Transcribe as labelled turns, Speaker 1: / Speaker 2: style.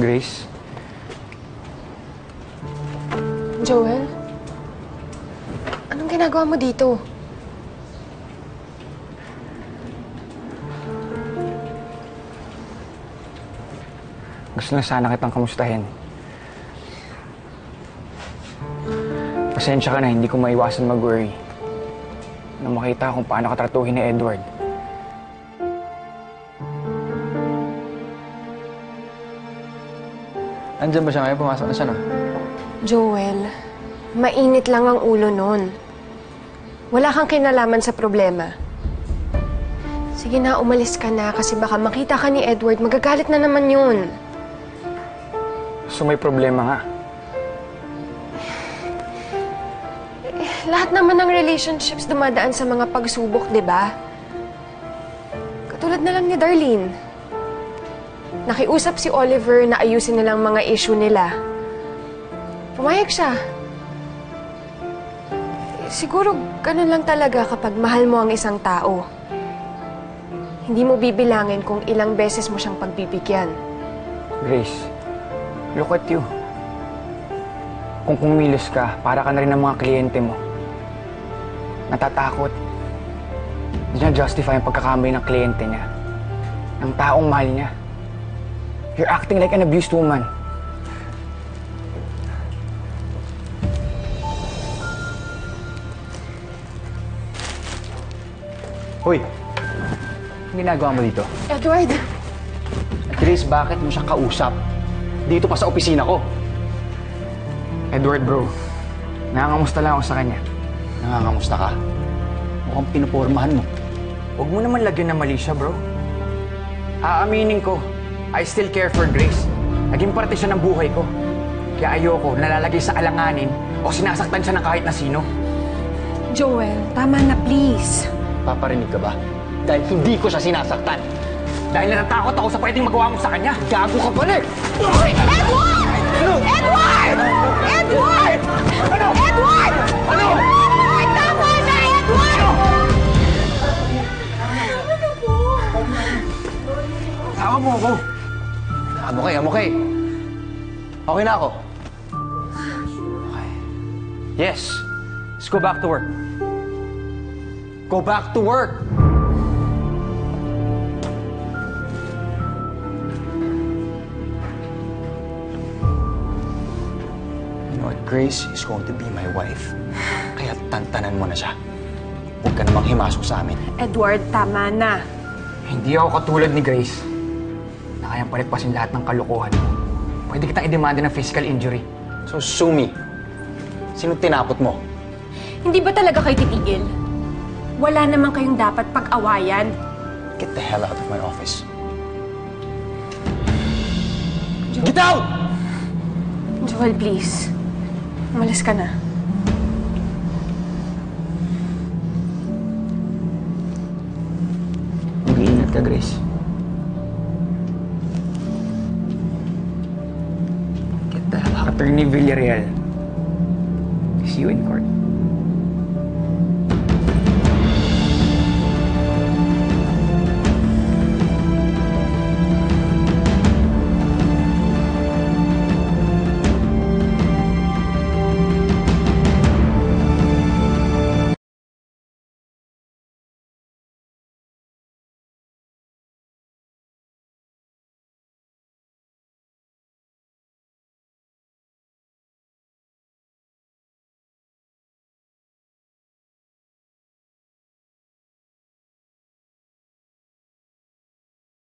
Speaker 1: Grace?
Speaker 2: Joel? Anong ginagawa mo dito?
Speaker 1: Gusto lang sana kitang kamustahin. Pasensya ka na, hindi ko maiwasan mag-worry. Nang makita kung paano katratuhin ni Edward.
Speaker 3: Andiyan ba siya ngayon? Pumasok na siya, no?
Speaker 2: Joel, mainit lang ang ulo nun. Wala kang kinalaman sa problema. Sige na, umalis ka na kasi baka makita ka ni Edward, magagalit na naman yun.
Speaker 1: So may problema nga.
Speaker 2: Lahat naman ng relationships dumadaan sa mga pagsubok, di ba? Katulad na lang ni Darlene. Nakiusap si Oliver na ayusin nilang mga issue nila. Pumayag siya. Siguro ganun lang talaga kapag mahal mo ang isang tao. Hindi mo bibilangin kung ilang beses mo siyang pagbibigyan.
Speaker 1: Grace, look at you. Kung kumilos ka, para ka na rin ng mga kliyente mo. Natatakot. Hindi niya justify ang pagkakamay ng kliyente niya. Ng taong mahal niya. You're acting like an abused woman.
Speaker 3: Hoy! Ang ginagawa mo dito?
Speaker 2: Edward!
Speaker 3: Grace, bakit mo siya kausap? Dito pa sa opisina ko.
Speaker 1: Edward, bro. Nangangamusta lang ako sa kanya.
Speaker 3: Nangangamusta ka? Mukhang pinupormahan mo.
Speaker 1: Huwag mo naman lagyan ng mali siya, bro. Aaminin ko, I still care for Grace. Naging parte siya ng buhay ko. Kaya ayoko nalalagay sa alanganin o sinasaktan siya ng kahit na sino.
Speaker 2: Joel, tama na please.
Speaker 3: Paparinig ka ba? Dahil hindi ko siya sinasaktan.
Speaker 1: Dahil natatakot ako sa pwedeng magawa mo sa kanya.
Speaker 3: Gago ka pala eh!
Speaker 2: Edward! Edward! Edward!
Speaker 1: Ano?
Speaker 2: Edward!
Speaker 1: Ano?
Speaker 2: Edward! Tama na, Edward!
Speaker 1: Tawa mo ako.
Speaker 3: I'm okay. Okay na ako. Okay. Yes. Let's go back to work. Go back to work! You know what? Grace is going to be my wife. Kaya tantanan mo na siya. Huwag ka namang himasok sa amin.
Speaker 2: Edward, tama na.
Speaker 1: Hindi ako katulad ni Grace na kayang paligpasin lahat ng kalokohan mo. Pwede kitang idemanda ng physical injury.
Speaker 3: So, Sumi, sino tinapot mo?
Speaker 2: Hindi ba talaga kayo titigil? Wala naman kayong dapat pag-awayan.
Speaker 3: Get the hell out of my office. Get out!
Speaker 2: Joel, please. Umalis ka na.
Speaker 1: Mag-iingat ka, Grace. Get the hell out. Attorney Villarreal. See you in court.